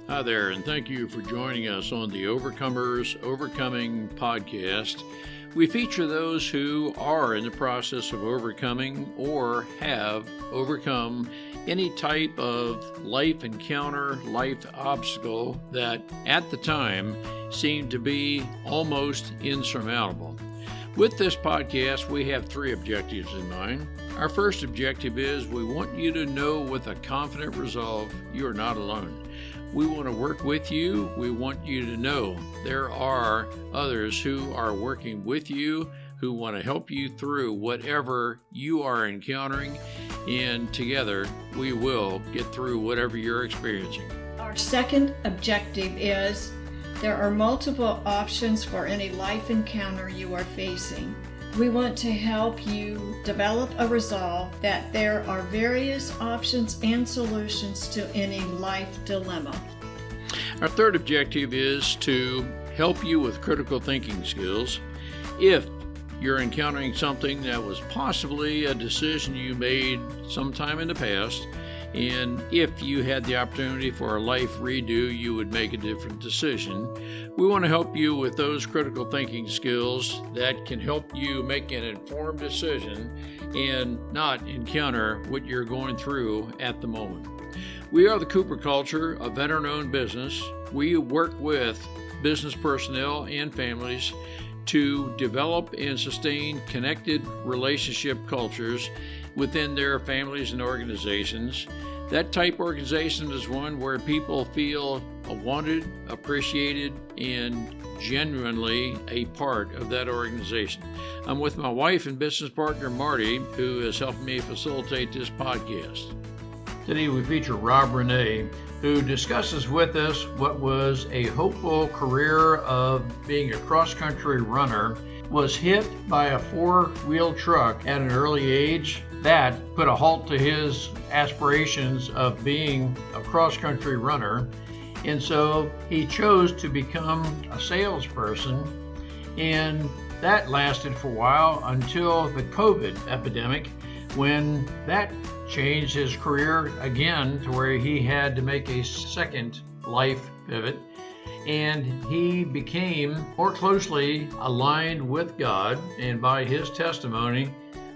Hi there, and thank you for joining us on the Overcomers Overcoming podcast. We feature those who are in the process of overcoming or have overcome any type of life encounter, life obstacle that at the time seemed to be almost insurmountable. With this podcast, we have three objectives in mind. Our first objective is we want you to know with a confident resolve you are not alone. We want to work with you. We want you to know there are others who are working with you, who want to help you through whatever you are encountering, and together we will get through whatever you're experiencing. Our second objective is there are multiple options for any life encounter you are facing. We want to help you develop a resolve that there are various options and solutions to any life dilemma. Our third objective is to help you with critical thinking skills. If you're encountering something that was possibly a decision you made sometime in the past, and if you had the opportunity for a life redo, you would make a different decision. We want to help you with those critical thinking skills that can help you make an informed decision and not encounter what you're going through at the moment. We are the Cooper Culture, a veteran-owned business. We work with business personnel and families to develop and sustain connected relationship cultures within their families and organizations. That type organization is one where people feel wanted, appreciated, and genuinely a part of that organization. I'm with my wife and business partner, Marty, who has helped me facilitate this podcast. Today we feature René, who discusses with us what was a hopeful career of being a cross-country runner, was hit by a four-wheel truck at an early age. That put a halt to his aspirations of being a cross-country runner, and so he chose to become a salesperson, and that lasted for a while until the COVID epidemic, when that changed his career again to where he had to make a second life pivot, and he became more closely aligned with God. And by his testimony,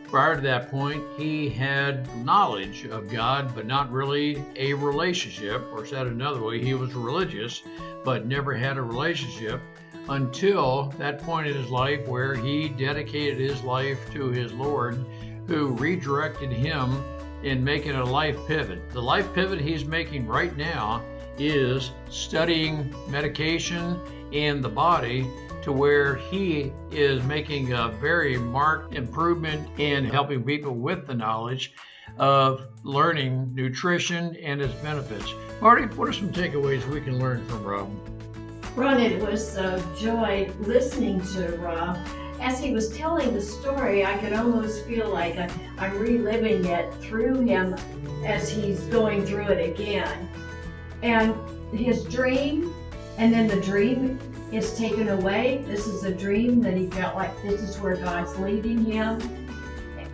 prior to that point, he had knowledge of God, but not really a relationship, or said another way, he was religious, but never had a relationship until that point in his life where he dedicated his life to his Lord, who redirected him in making a life pivot. The life pivot he's making right now is studying medication and the body, to where he is making a very marked improvement in helping people with the knowledge of learning nutrition and its benefits. Marty, what are some takeaways we can learn from Rob? Ron, it was a joy listening to Rob. As he was telling the story, I could almost feel like I'm reliving it through him as he's going through it again. And his dream, and then the dream is taken away. This is a dream that he felt like this is where God's leading him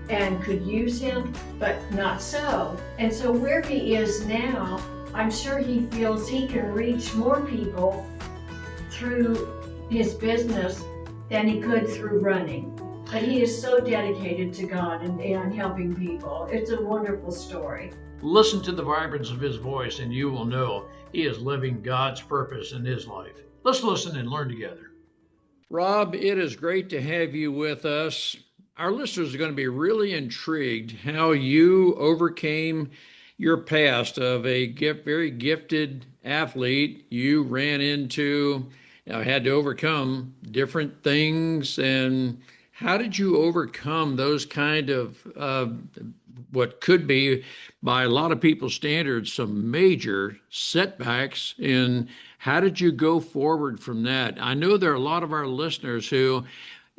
and could use him, but not so. And so where he is now, I'm sure he feels he can reach more people through his business than he could through running. But he is so dedicated to God and helping people. It's a wonderful story. Listen to the vibrance of his voice and you will know he is living God's purpose in his life. Let's listen and learn together. Rob, it is great to have you with us. Our listeners are going to be really intrigued how you overcame your past of a very gifted athlete. You ran into, had to overcome different things. And how did you overcome those kind of what could be, by a lot of people's standards, some major setbacks? And how did you go forward from that? I know there are a lot of our listeners who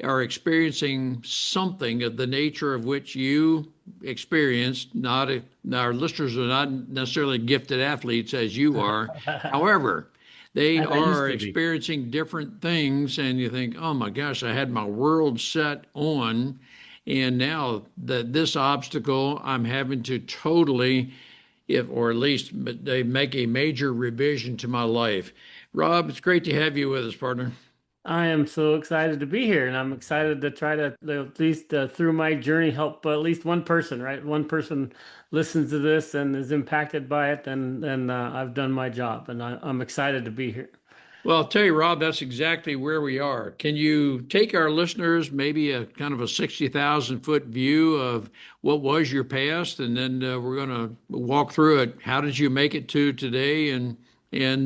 are experiencing something of the nature of which you experienced. Our listeners are not necessarily gifted athletes as you are. However, they are experiencing different things, and you think, oh my gosh, I had my world set on, and now this obstacle I'm having to totally if, or at least they make a major revision to my life. Rob, it's great to have you with us, partner. I am so excited to be here, and I'm excited to try to at least through my journey help at least one person, right? One person listens to this and is impacted by it, then I've done my job, and I'm excited to be here. Well, I'll tell you, Rob, that's exactly where we are. Can you take our listeners maybe a kind of a 60,000 foot view of what was your past, and then we're going to walk through it. How did you make it to today and in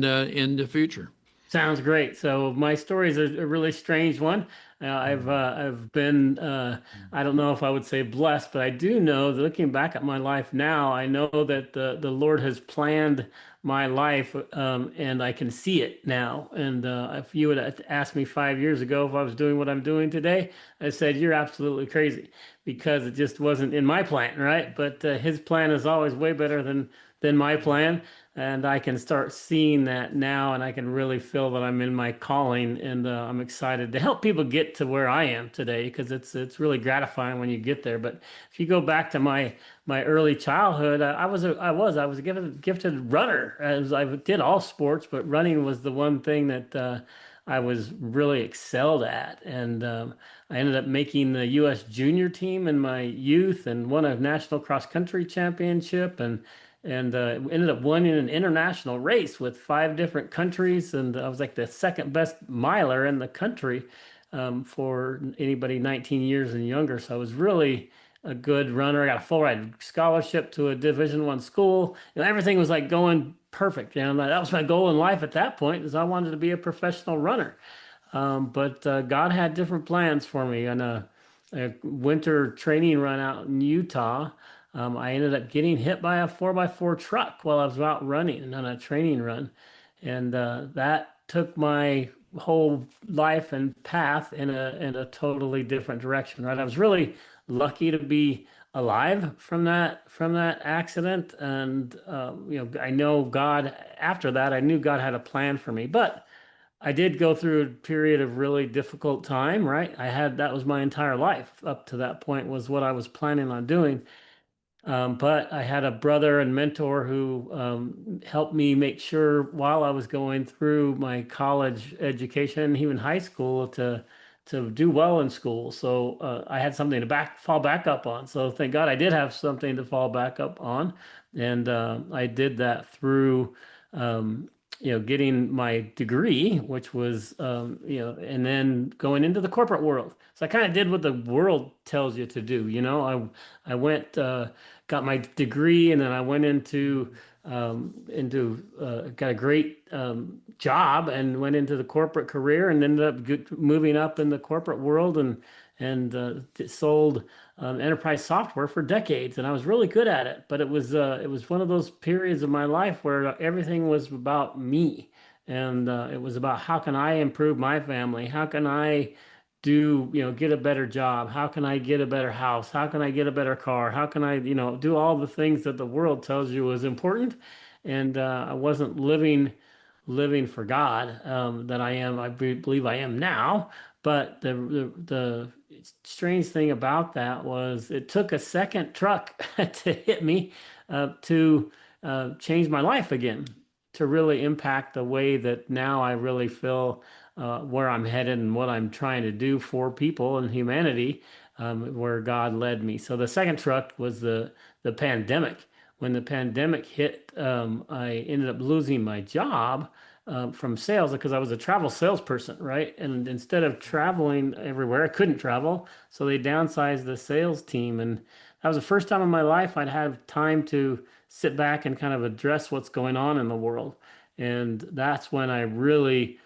the future? Sounds great. So my story is a really strange one. I've been I don't know if I would say blessed, but I do know that looking back at my life now, I know that the Lord has planned my life, and I can see it now. And if you would asked me 5 years ago if I was doing what I'm doing today, I said you're absolutely crazy because it just wasn't in my plan, right? But His plan is always way better than my plan. And I can start seeing that now, and I can really feel that I'm in my calling, and I'm excited to help people get to where I am today because it's really gratifying when you get there. But if you go back to my early childhood, I was a gifted runner. I did all sports, but running was the one thing that I was really excelled at, and I ended up making the U.S. junior team in my youth and won a national cross country championship and ended up winning an international race with 5 different countries. And I was like the second best miler in the country for anybody 19 years and younger. So I was really a good runner. I got a full ride scholarship to a Division I school. Everything was like going perfect. That was my goal in life at that point, is I wanted to be a professional runner. But God had different plans for me. And a winter training run out in Utah, I ended up getting hit by a 4x4 truck while I was out running on a training run. And that took my whole life and path in a totally different direction, right? I was really lucky to be alive from that accident. And I know God, after that, I knew God had a plan for me. But I did go through a period of really difficult time, right? That was my entire life up to that point, was what I was planning on doing. But I had a brother and mentor who helped me make sure while I was going through my college education, even high school, to do well in school. So I had something to fall back up on. So thank God I did have something to fall back up on, and I did that through getting my degree, which was and then going into the corporate world. So I kind of did what the world tells you to do. I went got my degree, and then I went into got a great job and went into the corporate career and ended up moving up in the corporate world and sold enterprise software for decades, and I was really good at it. But it was one of those periods of my life where everything was about me, and it was about how can I improve my family, how can I get a better job, how can I get a better house, how can I get a better car, how can I do all the things that the world tells you is important. And I wasn't living for God, that I believe I am now. But the strange thing about that was it took a second truck to hit me to change my life again, to really impact the way that now I really feel where I'm headed and what I'm trying to do for people and humanity, where God led me. So the second truck was the pandemic. When the pandemic hit, I ended up losing my job from sales because I was a travel salesperson, right? And instead of traveling everywhere, I couldn't travel. So they downsized the sales team. And that was the first time in my life I'd have time to sit back and kind of address what's going on in the world. And that's when I really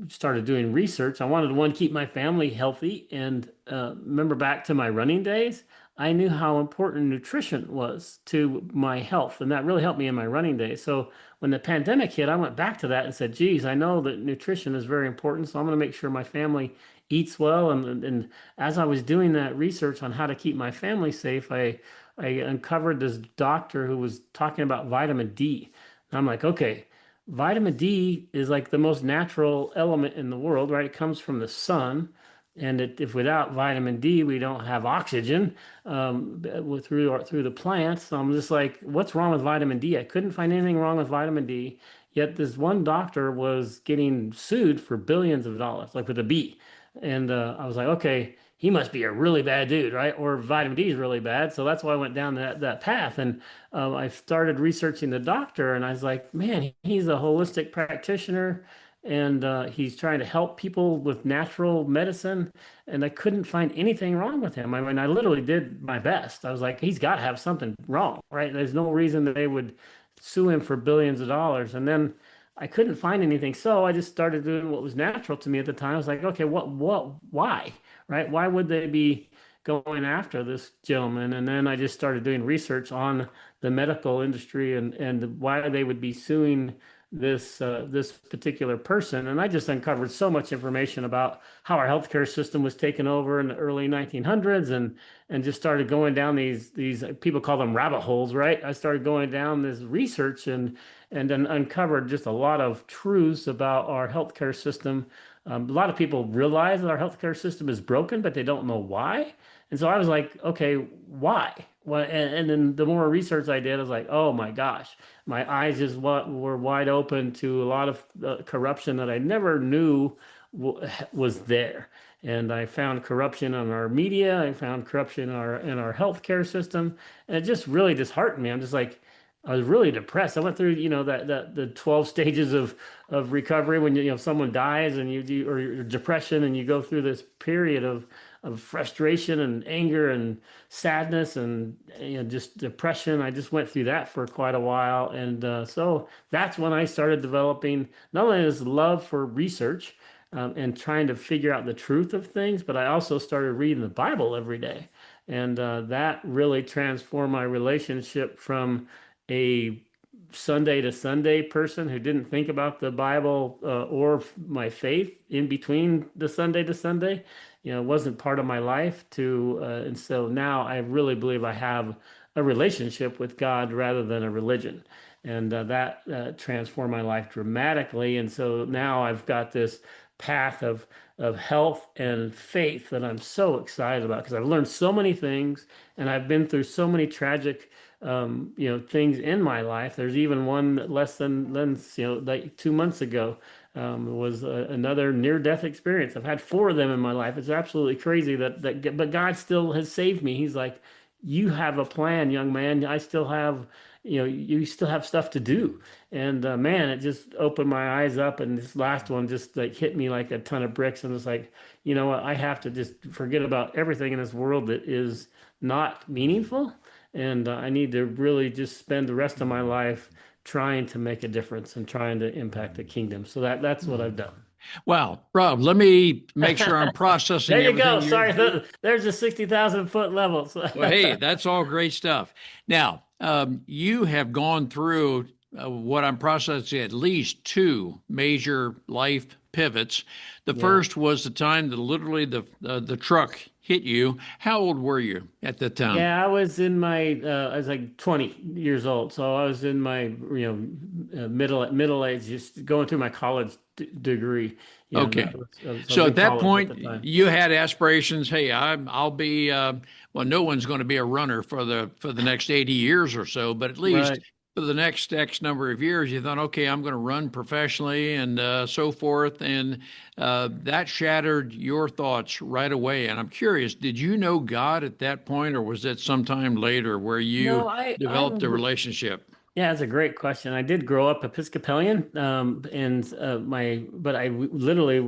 started doing research. I wanted to, one, keep my family healthy. And remember back to my running days, I knew how important nutrition was to my health, and that really helped me in my running days. So when the pandemic hit, I went back to that and said, geez, I know that nutrition is very important, so I'm going to make sure my family eats well. And as I was doing that research on how to keep my family safe, I uncovered this doctor who was talking about vitamin D. And I'm like, okay, vitamin D is like the most natural element in the world, right? It comes from the sun. And if without vitamin D, we don't have oxygen through the plants. So I'm just like, what's wrong with vitamin D? I couldn't find anything wrong with vitamin D. Yet this one doctor was getting sued for billions of dollars, like with a B. And I was like, okay, he must be a really bad dude, right? Or vitamin D is really bad. So that's why I went down that path. And I started researching the doctor, and I was like, man, he's a holistic practitioner, and he's trying to help people with natural medicine. And I couldn't find anything wrong with him. I mean, I literally did my best. I was like, he's got to have something wrong, right? There's no reason that they would sue him for billions of dollars. And then I couldn't find anything. So I just started doing what was natural to me at the time. I was like, okay, why, right? Why would they be going after this gentleman? And then I just started doing research on the medical industry and why they would be suing this particular person. And I just uncovered so much information about how our healthcare system was taken over in the early 1900s, and just started going down these people call them rabbit holes, right? I started going down this research and then uncovered just a lot of truths about our healthcare system. A lot of people realize that our healthcare system is broken, but they don't know why. And so I was like, okay, why? Well, and then the more research I did, I was like, oh my gosh, my eyes just were wide open to a lot of corruption that I never knew was there. And I found corruption in our media. I found corruption in our healthcare system, and it just really disheartened me. I'm just like, I was really depressed. I went through, that the 12 stages of recovery when someone dies and or your depression, and you go through this period of frustration and anger and sadness and just depression. I just went through that for quite a while, and so that's when I started developing not only this love for research and trying to figure out the truth of things, but I also started reading the Bible every day, and that really transformed my relationship from a Sunday to Sunday person who didn't think about the Bible or my faith in between the Sunday to Sunday. It wasn't part of my life and so now I really believe I have a relationship with God rather than a religion. And that transformed my life dramatically. And so now I've got this path of health and faith that I'm so excited about because I've learned so many things and I've been through so many tragic things in my life. There's even one less than like 2 months ago, was another near-death experience. I've had four of them in my life. It's absolutely crazy but God still has saved me. He's like, you have a plan, young man. I still have, you still have stuff to do. And man, it just opened my eyes up. And this last one just like hit me like a ton of bricks. And it's like, you know what? I have to just forget about everything in this world that is not meaningful. And I need to really just spend the rest of my life trying to make a difference and trying to impact the kingdom. So that's what I've done. Wow, Rob, let me make sure I'm processing There you everything. go. Sorry, there's a 60,000-foot level. Well, hey, that's all great stuff. Now, you have gone through what I'm processing at least two major life pivots. The first was the time that literally the truck hit you. How old were you at that time? Yeah, I was I was like 20 years old. So I was in my, middle age, just going through my college degree. Okay. I was So in at that college point, at the time. you had aspirations. Hey, I'll be well. No one's going to be a runner for the next 80 years or so, but at least Right. for the next X number of years, you thought, okay, I'm going to run professionally and so forth, and that shattered your thoughts right away. And I'm curious, did you know God at that point, or was that sometime later where you No, developed a relationship? yeah, that's a great question. I did grow up Episcopalian, and but literally,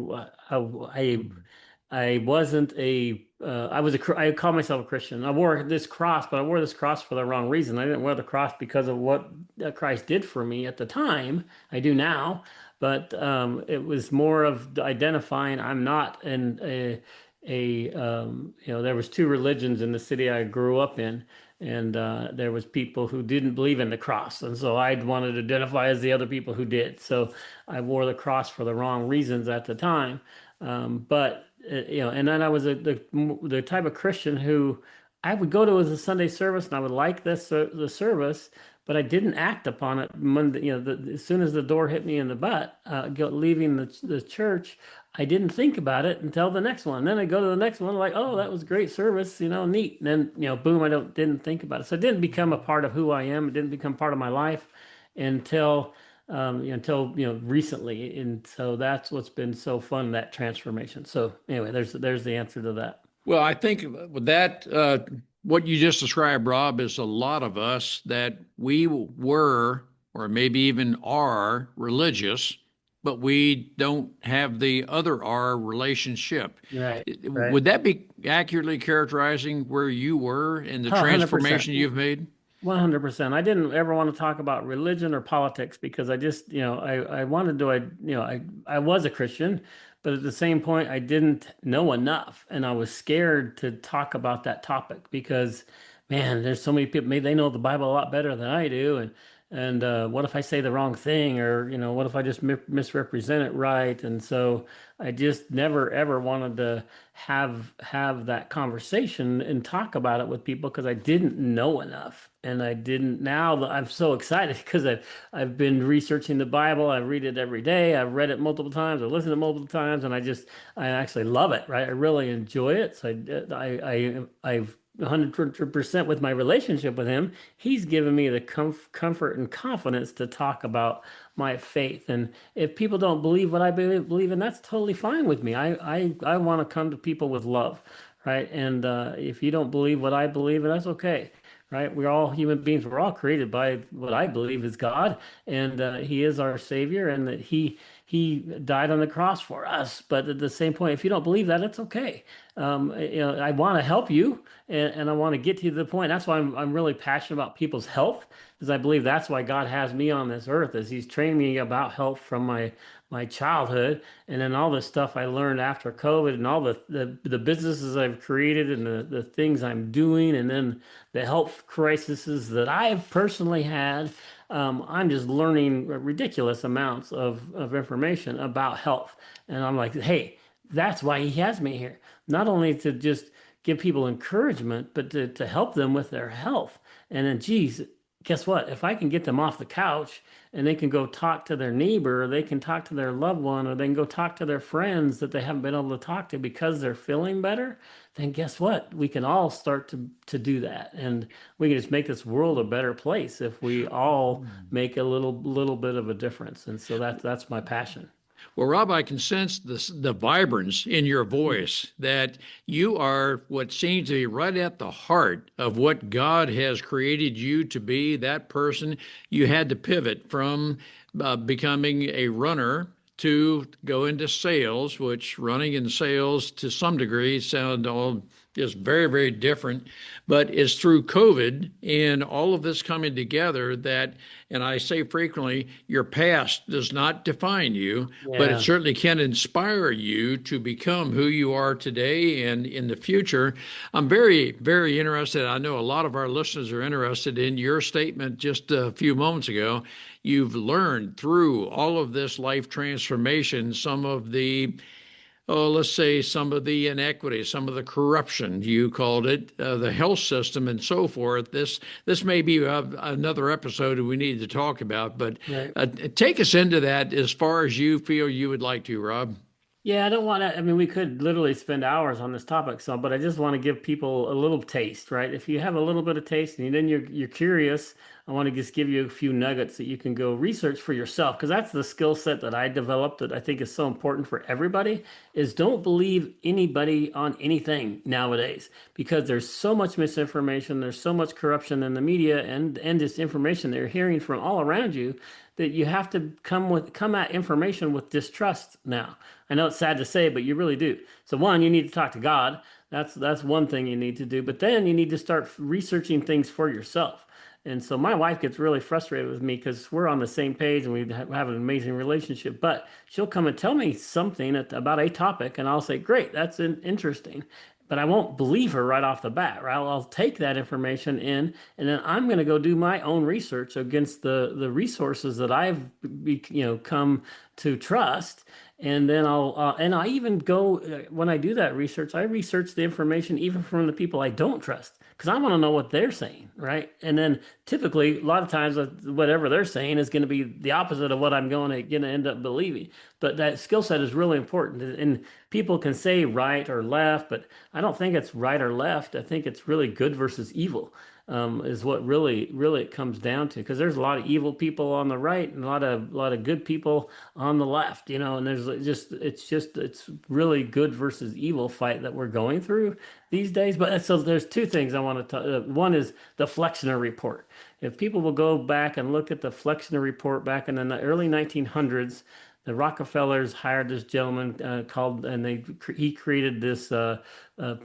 I wasn't I call myself a Christian. I wore this cross, but I wore this cross for the wrong reason. I didn't wear the cross because of what Christ did for me at the time. I do now, but it was more of identifying I'm not there was two religions in the city I grew up in, and there was people who didn't believe in the cross, and so I wanted to identify as the other people who did. So I wore the cross for the wrong reasons at the time. But and then I was the type of Christian who I would go to as a Sunday service, and I would like the service, but I didn't act upon it. Monday, as soon as the door hit me in the butt, leaving the church, I didn't think about it until the next one. Then I go to the next one, like, oh, that was great service, neat. And then, boom, didn't think about it. So it didn't become a part of who I am. It didn't become part of my life until recently. And so that's what's been so fun, that transformation. So anyway, there's the answer to that. Well, I think with that, what you just described, Rob, is a lot of us that we were, or maybe even are, religious, but we don't have the other R relationship. Right, right. Would that be accurately characterizing where you were in the 100%. transformation you've made? 100%. I didn't ever want to talk about religion or politics because I just, I wanted to, I was a Christian, but at the same point, I didn't know enough. And I was scared to talk about that topic because, man, there's so many people, maybe they know the Bible a lot better than I do. And what if I say the wrong thing, or what if I just misrepresent it right? And so I just never ever wanted to have that conversation and talk about it with people because I didn't know enough. And I didn't. Now that I'm so excited because I've been researching the Bible. I read it every day. I've read it multiple times. I listened to it multiple times, and I actually love it. Right, I really enjoy it. So I've 100% with my relationship with him. He's given me the comfort and confidence to talk about my faith. And if people don't believe what I believe in, that's totally fine with me. I want to come to people with love, right? And if you don't believe what I believe in, that's okay. Right? We're all human beings. We're all created by what I believe is God, and He is our Savior, and that He died on the cross for us. But at the same point, if you don't believe that, it's okay. I want to help you, and I want to get to the point. That's why I'm really passionate about people's health, because I believe that's why God has me on this earth, is He's trained me about health from my childhood, and then all the stuff I learned after COVID, and all the businesses I've created, and the things I'm doing, and then the health crises that I've personally had. I'm just learning ridiculous amounts of information about health. And I'm like, hey, that's why He has me here. Not only to just give people encouragement, but to help them with their health. And then, geez, guess what? If I can get them off the couch and they can go talk to their neighbor, or they can talk to their loved one, or they can go talk to their friends that they haven't been able to talk to because they're feeling better, then guess what? We can all start to do that. And we can just make this world a better place if we all make a little bit of a difference. And so that's my passion. Well, Rob, I can sense the vibrance in your voice, that you are what seems to be right at the heart of what God has created you to be, that person. You had to pivot from becoming a runner to go into sales, which running and sales to some degree sound all just very, very different. But it's through COVID and all of this coming together that, and I say frequently, your past does not define you, but it Yeah. certainly can inspire you to become who you are today and in the future. I'm very, very interested. I know a lot of our listeners are interested in your statement just a few moments ago. You've learned through all of this life transformation some of the, let's say, some of the inequity, some of the corruption, you called it, the health system and so forth. This may be another episode we need to talk about, but Right. take us into that as far as you feel you would like to, Rob. Yeah, I don't want to. I mean, we could literally spend hours on this topic, so but I just want to give people a little taste, right? If you have a little bit of taste and then you're curious, I want to just give you a few nuggets that you can go research for yourself, because that's the skill set that I developed that I think is so important for everybody, is don't believe anybody on anything nowadays, because there's so much misinformation, there's so much corruption in the media and this information they're hearing from all around you, that you have to come at information with distrust now. I know it's sad to say, but you really do. So one, you need to talk to God. That's one thing you need to do. But then you need to start researching things for yourself. And so my wife gets really frustrated with me because we're on the same page and we have an amazing relationship. But she'll come and tell me something about a topic, and I'll say, "Great, that's interesting." But I won't believe her right off the bat, right? I'll take that information in, and then I'm going to go do my own research against the resources that I've come to trust, And then and I even go, when I do that research, I research the information even from the people I don't trust because I want to know what they're saying, right? And then typically, a lot of times, whatever they're saying is going to be the opposite of what I'm going to end up believing. But that skill set is really important. And people can say right or left, but I don't think it's right or left. I think it's really good versus evil. Is what really it comes down to, because there's a lot of evil people on the right and a lot of good people on the left, and it's really good versus evil fight that we're going through these days. But so there's two things I want to talk. One is the Flexner report. If people will go back and look at the Flexner report back in the early 1900s, the Rockefellers hired this gentleman he created this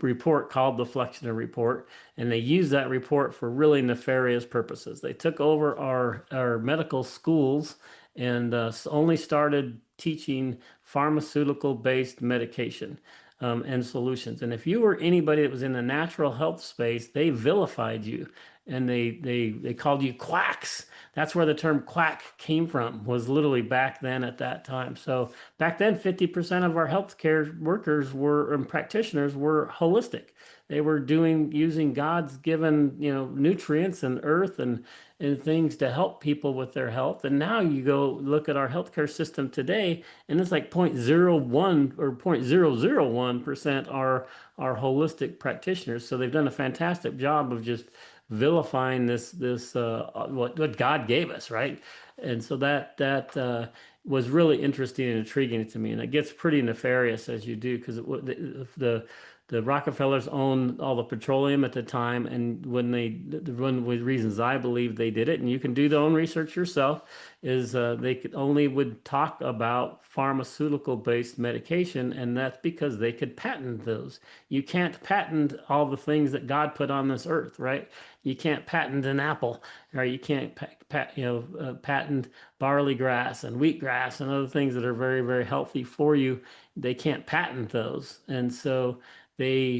report called the Flexner report, and they used that report for really nefarious purposes. They took over our medical schools and only started teaching pharmaceutical based medication and solutions. And if you were anybody that was in the natural health space, they vilified you and they called you quacks. That's where the term quack came from, was literally back then at that time. So back then, 50% of our healthcare workers and practitioners were holistic. They were using God's given, nutrients and earth and things to help people with their health. And now you go look at our healthcare system today, and it's like 0.01 or 0.001% are holistic practitioners. So they've done a fantastic job of just vilifying this what God gave us, right? And so that was really interesting and intriguing to me, and it gets pretty nefarious as you do, because the Rockefellers owned all the petroleum at the time, and one of the reasons I believe they did it, and you can do their own research yourself, is would talk about pharmaceutical-based medication, and that's because they could patent those. You can't patent all the things that God put on this earth, right? You can't patent an apple, or you can't patent barley grass and wheatgrass and other things that are very, very healthy for you. They can't patent those, and so if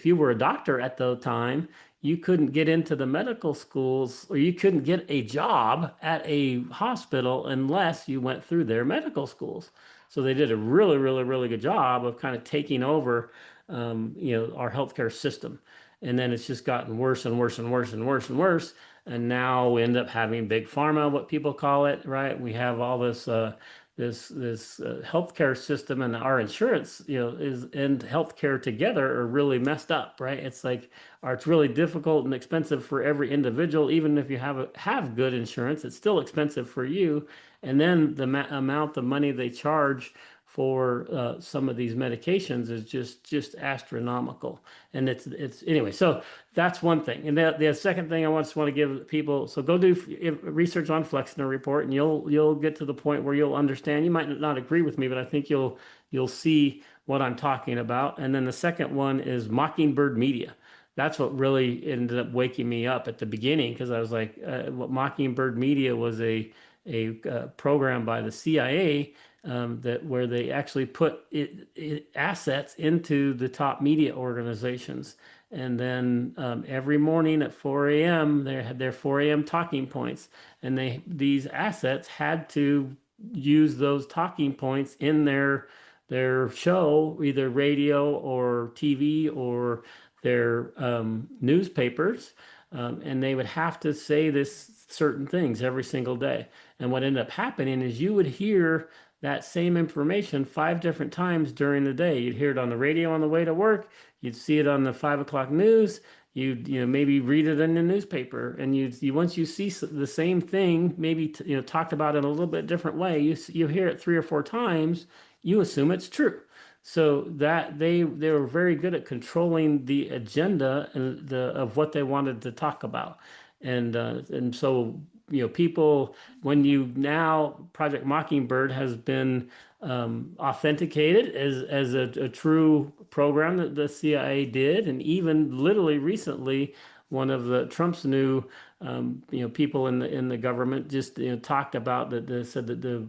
you were a doctor at the time, you couldn't get into the medical schools, or you couldn't get a job at a hospital unless you went through their medical schools. So they did a really, really, really good job of kind of taking over, our healthcare system. And then it's just gotten worse and worse and worse and worse and worse. And now we end up having big pharma, what people call it, right? We have all this healthcare system, and our insurance, and healthcare together are really messed up, right? It's really difficult and expensive for every individual. Even if you have good insurance, it's still expensive for you. And then the amount of money they charge for some of these medications is just astronomical. And it's anyway. So that's one thing. And the second thing I just want to give people, so go do research on Flexner report, and you'll get to the point where you'll understand. You might not agree with me, but I think you'll see what I'm talking about. And then the second one is Mockingbird Media. That's what really ended up waking me up at the beginning, because I was like, what Mockingbird Media was a program by the CIA, where they actually put assets into the top media organizations. And then every morning at 4 a.m., they had their 4 a.m. talking points. And these assets had to use those talking points in their show, either radio or TV or their newspapers. And they would have to say this certain things every single day. And what ended up happening is you would hear that same information 5 different times during the day. You'd hear it on the radio on the way to work. You'd see it on the 5 o'clock news. You'd maybe read it in the newspaper, and once you see the same thing, maybe talked about in a little bit different way, you hear it 3 or 4 times, you assume it's true. So that they were very good at controlling the agenda and of what they wanted to talk about, and so people, when Project Mockingbird has been authenticated as a true program that the CIA did, and even literally recently, one of Trump's new people in the government just talked about that. They said that the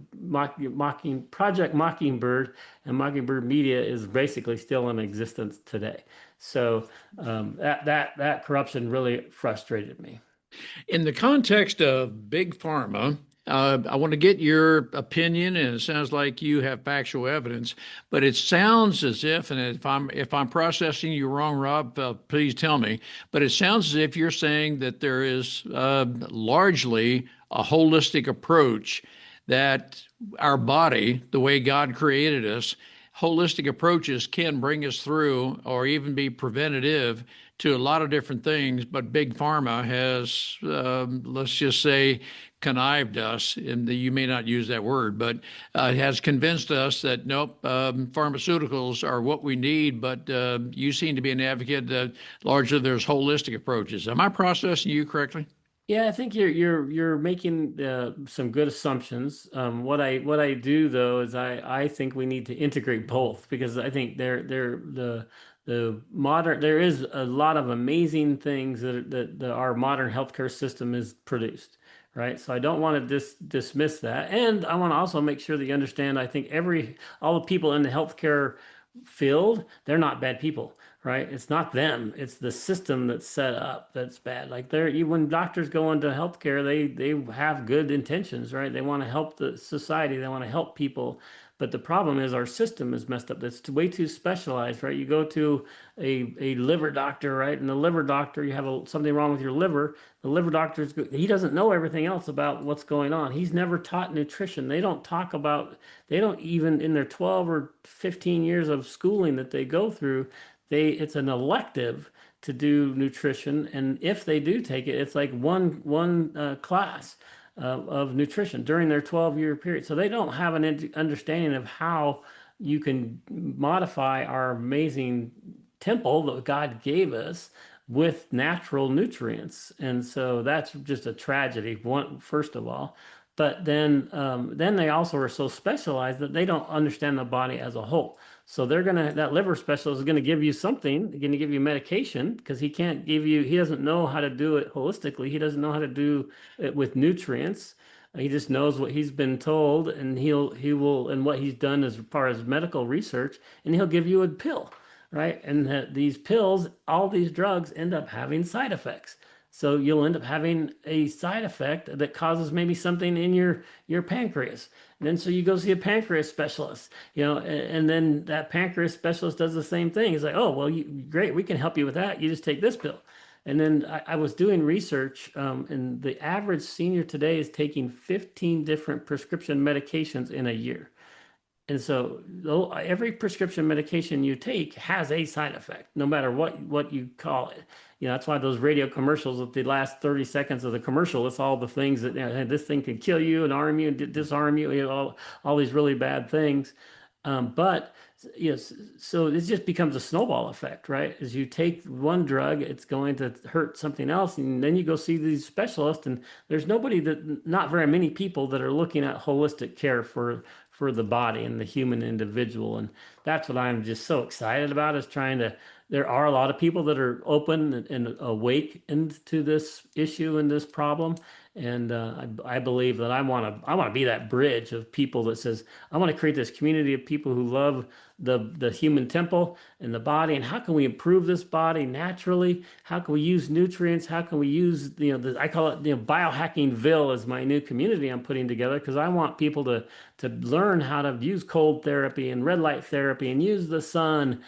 Project Mockingbird and Mockingbird Media is basically still in existence today. So that corruption really frustrated me. In the context of big pharma, I want to get your opinion, and it sounds like you have factual evidence, but it sounds as if, and if I'm processing you wrong, Rob, please tell me. But it sounds as if you're saying that there is largely a holistic approach that our body, the way God created us, holistic approaches can bring us through or even be preventative to a lot of different things. But Big Pharma has, let's just say, connived us, and you may not use that word, but has convinced us that nope, pharmaceuticals are what we need. But you seem to be an advocate that largely there's holistic approaches. Am I processing you correctly? Yeah, I think you're making some good assumptions. What I do though is I think we need to integrate both because I think the modern there is a lot of amazing things that our modern healthcare system is produced, right? So I don't want to dismiss that, and I want to also make sure that you understand. I think all the people in the healthcare field, they're not bad people, right? It's not them. It's the system that's set up that's bad. Like when doctors go into healthcare, they have good intentions, right? They want to help the society. They want to help people. But the problem is our system is messed up. That's way too specialized, right? You go to a liver doctor, right? And the liver doctor, you have something wrong with your liver. The liver doctor, he doesn't know everything else about what's going on. He's never taught nutrition. They don't even in their 12 or 15 years of schooling that they go through, it's an elective to do nutrition, and if they do take it, it's like one class of nutrition during their 12-year period. So they don't have an understanding of how you can modify our amazing temple that God gave us with natural nutrients. And so that's just a tragedy, first of all. But then they also are so specialized that they don't understand the body as a whole. So that liver specialist is gonna give you something, going to give you medication because he doesn't know how to do it holistically. He doesn't know how to do it with nutrients. He just knows what he's been told, and and what he's done as far as medical research, and he'll give you a pill, right? And these pills, all these drugs end up having side effects. So you'll end up having a side effect that causes maybe something in your pancreas. And then so you go see a pancreas specialist, and then that pancreas specialist does the same thing. He's like, oh, well, great, we can help you with that. You just take this pill. And then I was doing research, and the average senior today is taking 15 different prescription medications in a year. And so every prescription medication you take has a side effect, no matter what you call it. That's why those radio commercials at the last 30 seconds of the commercial, it's all the things that hey, this thing can kill you and arm you and disarm you, all these really bad things. But yes, so it just becomes a snowball effect, right? As you take one drug, it's going to hurt something else, and then you go see these specialists, and not very many people that are looking at holistic care for the body and the human individual, and that's what I'm just so excited about is trying to. There are a lot of people that are open and awake into this issue and this problem, and I believe that I want to be that bridge of people that says I want to create this community of people who love the human temple and the body, and how can we improve this body naturally? How can we use nutrients? How can we use I call it biohackingville is my new community I'm putting together because I want people to learn how to use cold therapy and red light therapy and use the sun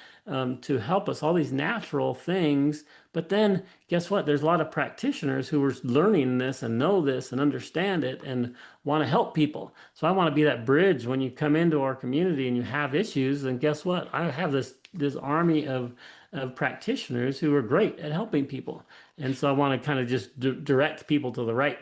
to help us all these natural things. But then guess what? There's a lot of practitioners who are learning this and know this and understand it and want to help people. So I want to be that bridge when you come into our community and you have issues. And guess what? I have this army of practitioners who are great at helping people. And so I want to kind of just direct people to the right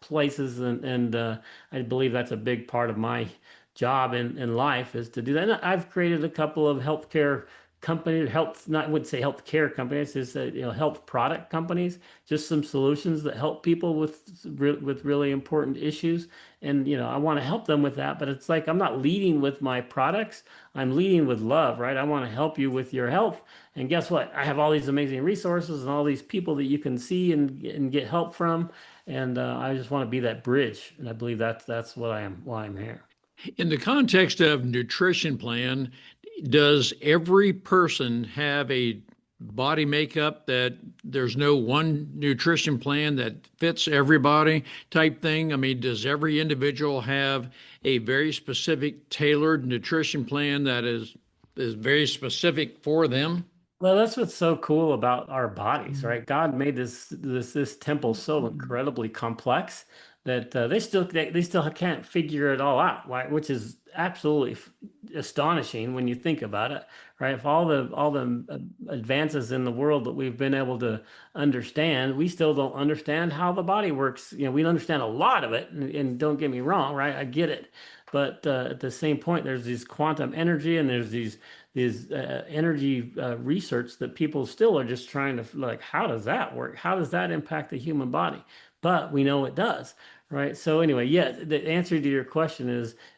places. And I believe that's a big part of my job in life is to do that. And I've created a couple of healthcare companies, I wouldn't say healthcare companies, just health product companies, just some solutions that help people with really important issues. And I want to help them with that, but it's like I'm not leading with my products. I'm leading with love, right? I want to help you with your health. And guess what? I have all these amazing resources and all these people that you can see and get help from. And I just want to be that bridge. And I believe that's why I'm here. In the context of nutrition plan, does every person have a body makeup, that there's no one nutrition plan that fits everybody type thing? I mean, does every individual have a very specific tailored nutrition plan that is very specific for them? Well, that's what's so cool about our bodies, right? God made this temple so incredibly complex that they still can't figure it all out, right? Which is absolutely astonishing when you think about it, right? If all the advances in the world that we've been able to understand, we still don't understand how the body works. We understand a lot of it, and don't get me wrong, right? I get it, but at the same point, there's this quantum energy, and there's these energy research that people still are just trying to like, how does that work? How does that impact the human body? But we know it does, right? So anyway, yeah, the answer to your question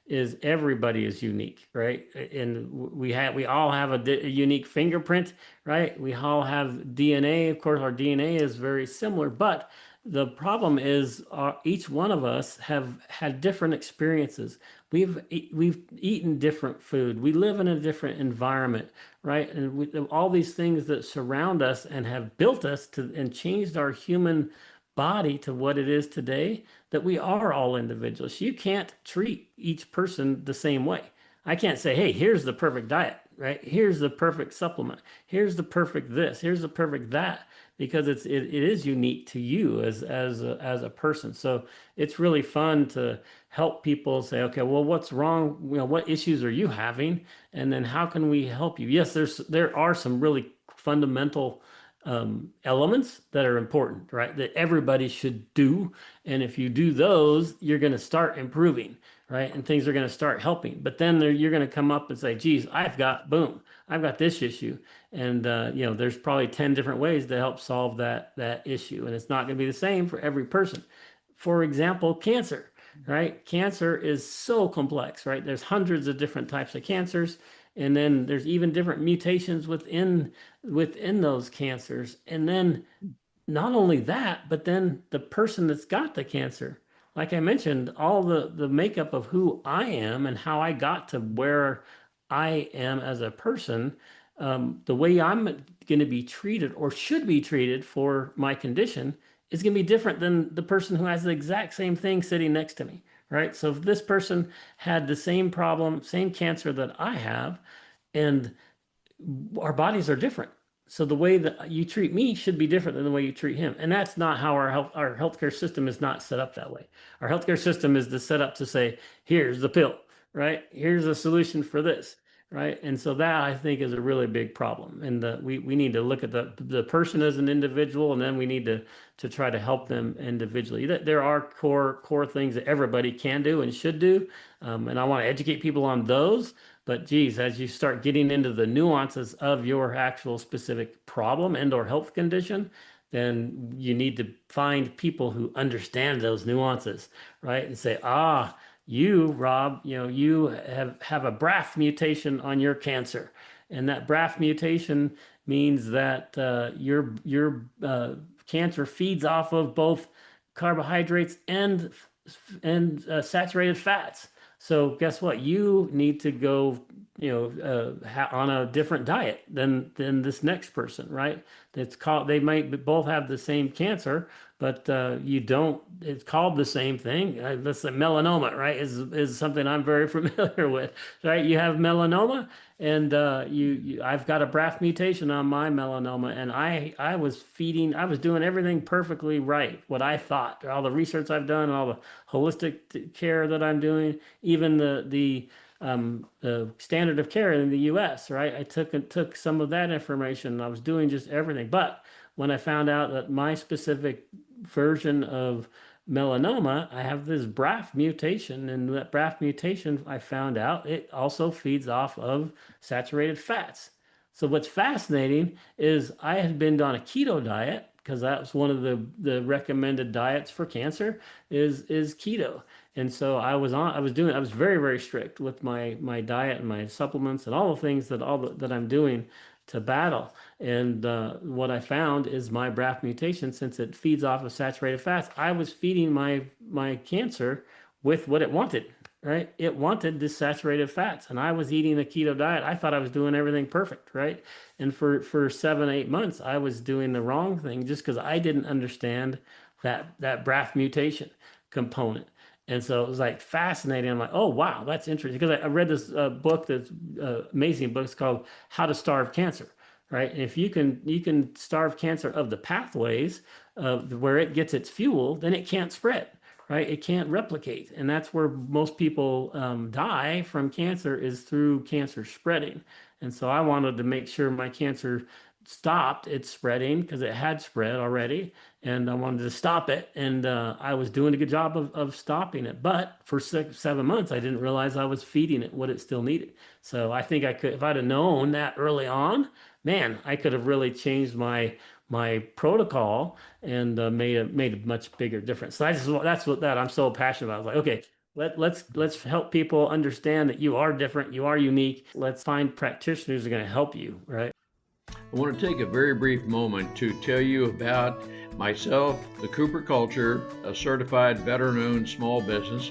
is everybody is unique, right? And we all have a unique fingerprint, right? We all have DNA. Of course, our DNA is very similar, but the problem is each one of us have had different experiences. We've eaten different food. We live in a different environment, right? And all these things that surround us and have built us to and changed our human body to what it is today, that we are all individuals. You can't treat each person the same way. I can't say, hey, here's the perfect diet, right? Here's the perfect supplement. Here's the perfect this. Here's the perfect that, because it is unique to you as a person. So it's really fun to help people say, okay, well, what's wrong? What issues are you having? And then how can we help you? Yes, there are some really fundamental elements that are important, right? That everybody should do. And if you do those, you're going to start improving, right? And things are going to start helping. But then you're going to come up and say, geez, I've got this issue. And, there's probably 10 different ways to help solve that issue. And it's not going to be the same for every person. For example, cancer, right? Cancer is so complex, right? There's hundreds of different types of cancers. And then there's even different mutations within those cancers. And then not only that, but then the person that's got the cancer, like I mentioned, all the makeup of who I am and how I got to where I am as a person, the way I'm going to be treated or should be treated for my condition is going to be different than the person who has the exact same thing sitting next to me, right? So if this person had the same problem, same cancer that I have, and our bodies are different. So the way that you treat me should be different than the way you treat him. And that's not how our healthcare system is not set up that way. Our healthcare system is set up to say, here's the pill, right? Here's a solution for this, right? And so that I think is a really big problem. And we need to look at the person as an individual, and then we need to try to help them individually. There are core things that everybody can do and should do. And I want to educate people on those. But geez, as you start getting into the nuances of your actual specific problem and or health condition, then you need to find people who understand those nuances, right? And say, you, Rob, you have a BRAF mutation on your cancer. And that BRAF mutation means that your cancer feeds off of both carbohydrates and saturated fats. So guess what? You need to go, on a different diet than this next person, right? They might both have the same cancer, but you don't. It's called the same thing. Let's say melanoma, right? Is something I'm very familiar with, right? You have melanoma, and I've got a BRAF mutation on my melanoma, and I was doing everything perfectly right. What I thought, all the research I've done, all the holistic care that I'm doing, even the standard of care in the U.S., right? I took some of that information. I was doing just everything. But when I found out that my specific version of melanoma, I have this BRAF mutation, and that BRAF mutation, I found out it also feeds off of saturated fats. So what's fascinating is I had been on a keto diet because that was one of the recommended diets for cancer is keto. And so I was very, very strict with my diet and my supplements and all the things that I'm doing to battle. And what I found is my BRAF mutation, since it feeds off of saturated fats, I was feeding my cancer with what it wanted, right? It wanted the saturated fats, and I was eating a keto diet. I thought I was doing everything perfect, right? And for 7, 8 months, I was doing the wrong thing just because I didn't understand that BRAF mutation component. And so it was like fascinating. I'm like, oh wow, that's interesting. Because I read this book that's amazing book. It's called How to Starve Cancer, right? And if you can starve cancer of the pathways where it gets its fuel, then it can't spread, right? It can't replicate. And that's where most people die from cancer, is through cancer spreading. And so I wanted to make sure my cancer stopped its spreading because it had spread already. And I wanted to stop it. And I was doing a good job of stopping it. But for 6, 7 months, I didn't realize I was feeding it what it still needed. So I think I could, if I'd have known that early on, man, I could have really changed my protocol and made a much bigger difference. So that's what that I'm so passionate about. I was like, okay, let's help people understand that you are different, you are unique. Let's find practitioners who are going to help you, right? I want to take a very brief moment to tell you about myself, the Cooper Culture, a certified veteran-owned small business.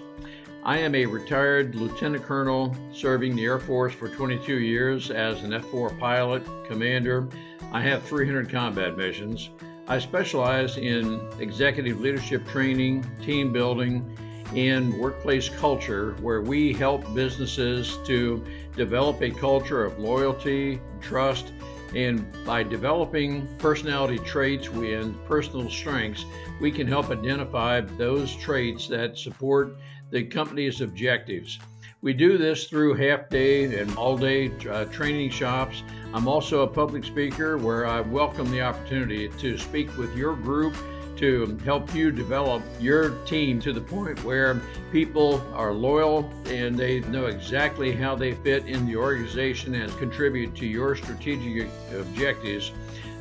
I am a retired lieutenant colonel serving the Air Force for 22 years as an F-4 pilot, commander. I have 300 combat missions. I specialize in executive leadership training, team building, and workplace culture, where we help businesses to develop a culture of loyalty, trust, and by developing personality traits and personal strengths, we can help identify those traits that support the company's objectives. We do this through half-day and all-day training shops. I'm also a public speaker where I welcome the opportunity to speak with your group to help you develop your team to the point where people are loyal and they know exactly how they fit in the organization and contribute to your strategic objectives.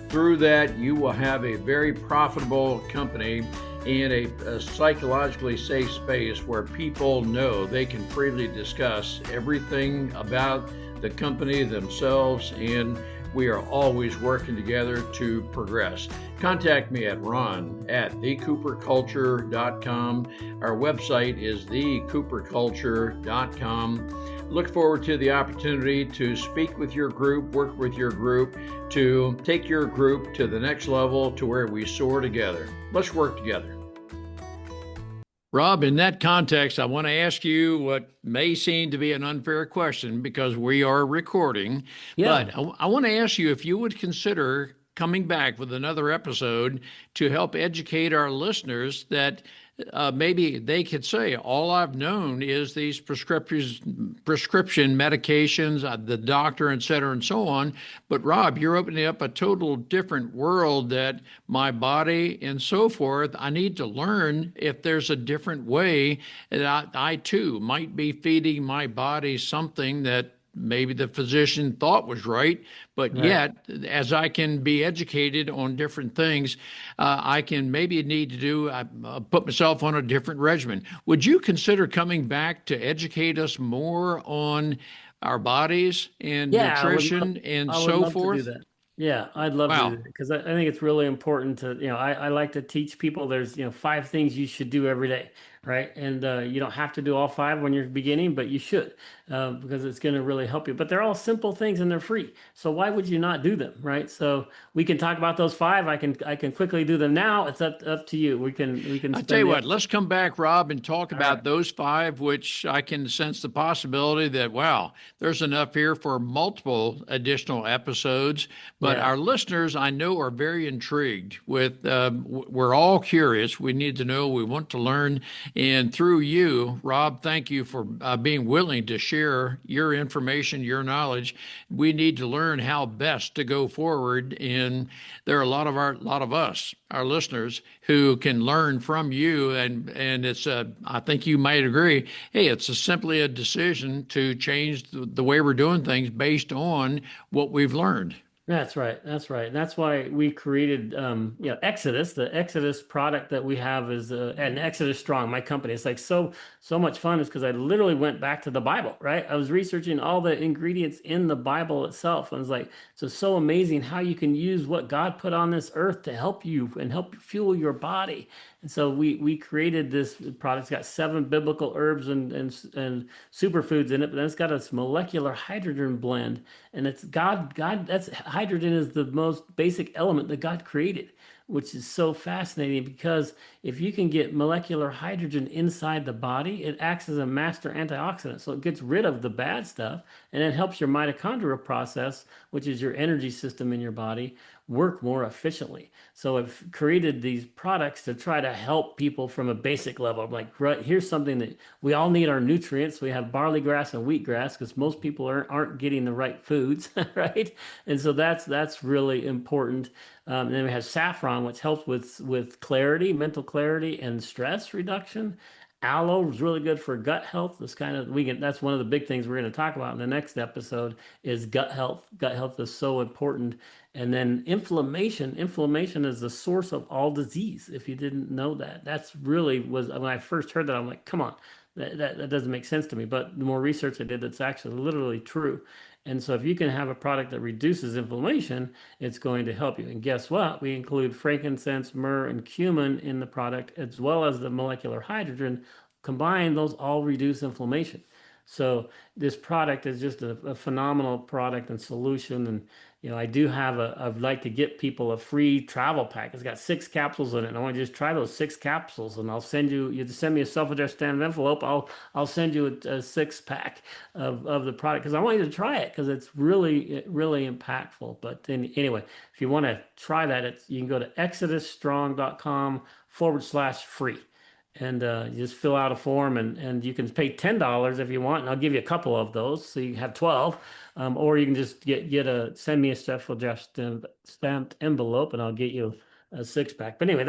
Through that, you will have a very profitable company and a psychologically safe space where people know they can freely discuss everything about the company themselves, and we are always working together to progress. Contact me at ron@thecooperculture.com. Our website is thecooperculture.com. Look forward to the opportunity to speak with your group, work with your group, to take your group to the next level to where we soar together. Let's work together. Rob, in that context, I want to ask you what may seem to be an unfair question because we are recording. Yeah. But I want to ask you if you would consider coming back with another episode to help educate our listeners that maybe they could say, all I've known is these prescription medications, the doctor, et cetera, and so on. But Rob, you're opening up a total different world that my body and so forth, I need to learn if there's a different way that I too might be feeding my body something that maybe the physician thought was right, but yet, as I can be educated on different things, I can maybe need to do, put myself on a different regimen. Would you consider coming back to educate us more on our bodies and Yeah, nutrition and I would so love to do forth? that. Yeah, I'd love to do Wow. that because I think it's really important to, I like to teach people there's, 5 things you should do every day, right? And you don't have to do all 5 when you're beginning, but you should because it's going to really help you. But they're all simple things and they're free. So why would you not do them, right? So we can talk about those 5. I can quickly do them now. It's up to you. We can I tell spend you the what, let's come back, Rob, and talk All right. about those 5, which I can sense the possibility that, wow, there's enough here for multiple additional episodes. But Yeah. our listeners, I know, are very intrigued with, we're all curious. We need to know, we want to learn. And through you, Rob, thank you for being willing to share your information, your knowledge. We need to learn how best to go forward. And there are a lot of us, our listeners, who can learn from you. And it's, I think you might agree, hey, it's simply a decision to change the way we're doing things based on what we've learned. That's right. That's right. And that's why we created, Exodus. The Exodus product that we have is and Exodus Strong, my company. It's like so much fun is because I literally went back to the Bible, right? I was researching all the ingredients in the Bible itself. And it's like, so amazing how you can use what God put on this earth to help you and help fuel your body. And so we created this product. It's got 7 biblical herbs and superfoods in it, but then it's got this molecular hydrogen blend. And it's that's hydrogen is the most basic element that God created, which is so fascinating because if you can get molecular hydrogen inside the body, it acts as a master antioxidant. So it gets rid of the bad stuff and it helps your mitochondrial process, which is your energy system in your body, work more efficiently. So I've created these products to try to help people from a basic level. I'm like, right, here's something that we all need our nutrients. We have barley grass and wheatgrass because most people aren't getting the right foods, right? And so that's really important. And then we have saffron, which helps with clarity, mental clarity, and stress reduction. Aloe is really good for gut health. That's one of the big things we're going to talk about in the next episode is gut health. Gut health is so important. And then inflammation. Inflammation is the source of all disease. If you didn't know that, that's really was when I first heard that, I'm like, come on, that doesn't make sense to me. But the more research I did, that's actually literally true. And so if you can have a product that reduces inflammation, it's going to help you. And guess what? We include frankincense, myrrh, and cumin in the product, as well as the molecular hydrogen. Combined, those all reduce inflammation. So this product is just a phenomenal product and solution. And I do have I'd like to get people a free travel pack. It's got 6 capsules in it. And I want you to just try those 6 capsules, and I'll send you just send me a self-addressed stamp envelope. I'll send you a 6-pack of the product because I want you to try it because it's really impactful. But then, anyway, if you want to try that, you can go to exodusstrong.com/free. And you just fill out a form and you can pay $10 if you want, and I'll give you a couple of those so you have 12. Or you can just send me a stamped envelope and I'll get you a 6-pack. But anyway,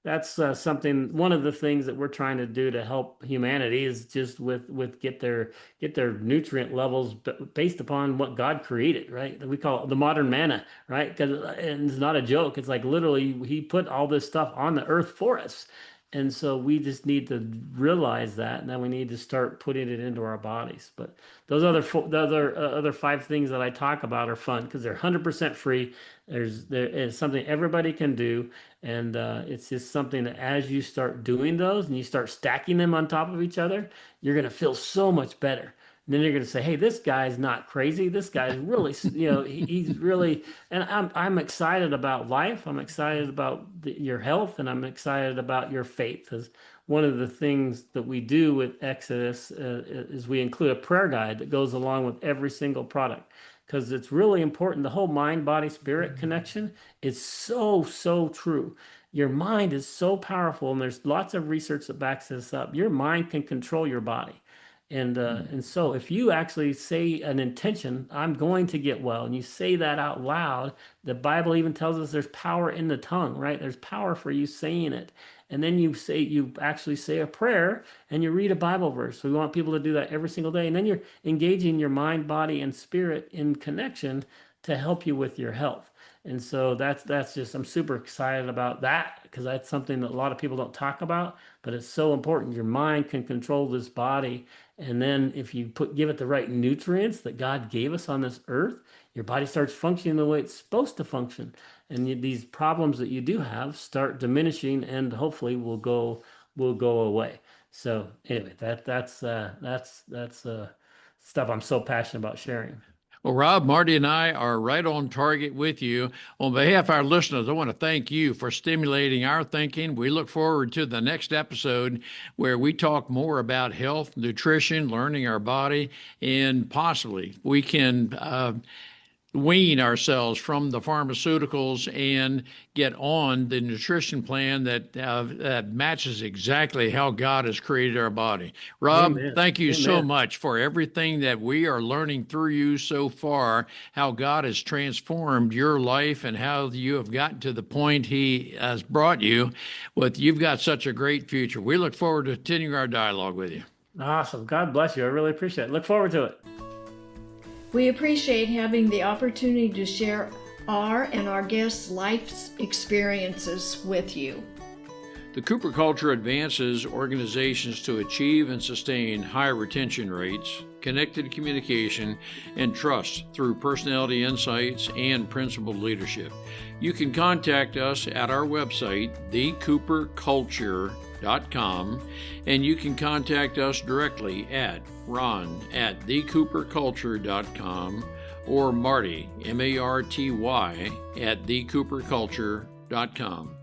that's something. One of the things that we're trying to do to help humanity is just with get their nutrient levels based upon what God created, right? We call it the modern manna, right? Because it's not a joke. It's like literally He put all this stuff on the earth for us. And so we just need to realize that, and then we need to start putting it into our bodies. But those other 5 things that I talk about are fun because they're 100% free. It's something everybody can do, and it's just something that as you start doing those and you start stacking them on top of each other, you're going to feel so much better. And then you're going to say, "Hey, this guy's not crazy. This guy's really, he's really." And I'm excited about life. I'm excited about your health, and I'm excited about your faith. Because one of the things that we do with Exodus is we include a prayer guide that goes along with every single product. Because it's really important. The whole mind, body, spirit connection is so true. Your mind is so powerful, and there's lots of research that backs this up. Your mind can control your body. And so if you actually say an intention, I'm going to get well, and you say that out loud, the Bible even tells us there's power in the tongue, right? There's power for you saying it. And then you actually say a prayer and you read a Bible verse. So we want people to do that every single day. And then you're engaging your mind, body, and spirit in connection to help you with your health. And so that's just, I'm super excited about that because that's something that a lot of people don't talk about, but it's so important. Your mind can control this body. And then if you give it the right nutrients that God gave us on this earth, your body starts functioning the way it's supposed to function. And these problems that you do have start diminishing and hopefully will go away. So anyway, that's stuff I'm so passionate about sharing. Well, Rob, Marty, and I are right on target with you. On behalf of our listeners, I want to thank you for stimulating our thinking. We look forward to the next episode where we talk more about health, nutrition, learning our body, and possibly we can wean ourselves from the pharmaceuticals and get on the nutrition plan that matches exactly how God has created our body. Rob, Amen. thank you Amen. so much for everything that we are learning through you so far, how God has transformed your life and how you have gotten to the point He has brought you. You've got such a great future. We look forward to continuing our dialogue with you. Awesome. God bless you. I really appreciate it. Look forward to it. We appreciate having the opportunity to share our and our guests' life's experiences with you. The Cooper culture advances organizations to achieve and sustain high retention rates, connected communication, and trust through personality insights and principled leadership. You can contact us at our website, thecooperculture.com, and you can contact us directly at ron@thecooperculture.com or Marty, M-A-R-T-Y, at thecooperculture.com.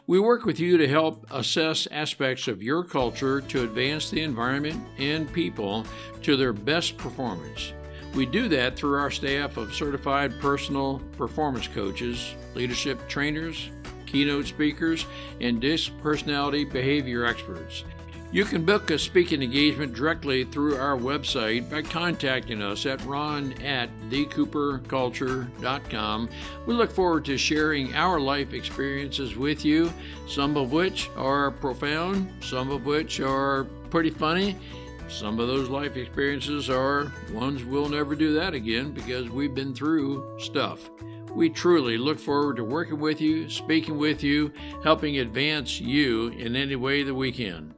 We work with you to help assess aspects of your culture to advance the environment and people to their best performance. We do that through our staff of certified personal performance coaches, leadership trainers, keynote speakers, and disc personality behavior experts. You can book a speaking engagement directly through our website by contacting us at ron@thecooperculture.com. We look forward to sharing our life experiences with you, some of which are profound, some of which are pretty funny. Some of those life experiences are ones we'll never do that again because we've been through stuff. We truly look forward to working with you, speaking with you, helping advance you in any way that we can.